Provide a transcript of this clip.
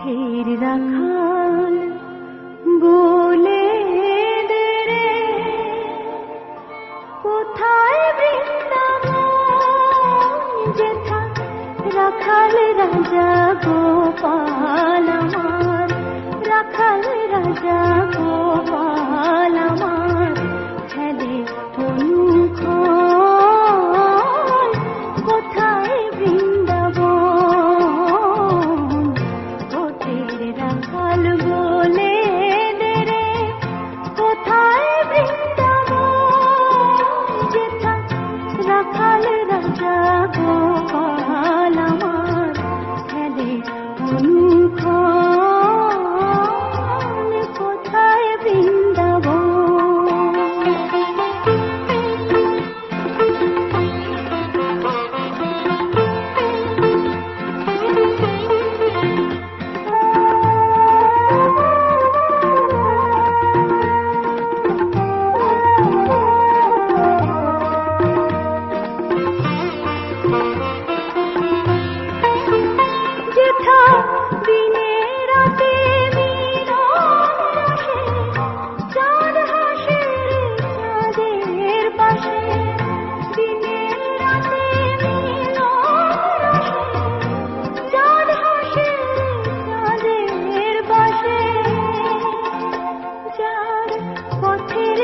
পথের রাখাল বলে দে রে, কোথায় বৃন্দাবন যেথা রাখাল রাজা গোপাল আমার, রাখাল রাজা গোপাল আমার খেলে অনুক্ষণ, কোথায় বৃন্দাবন পথের রাখাল বলে দে রে, কোথায় বৃন্দাবন যেথা রাখাল রাজা গোপাল আমার খেলে অনুক্ষণ, কোথায় বৃন্দাবন। যেথা দিনে রাতে মিলন রসে, চাঁদ হাসে চাঁদের পাশে, দিনে রাতে মিলন রসে, চাঁদ হাসে চাঁদের পাশে, যার পথের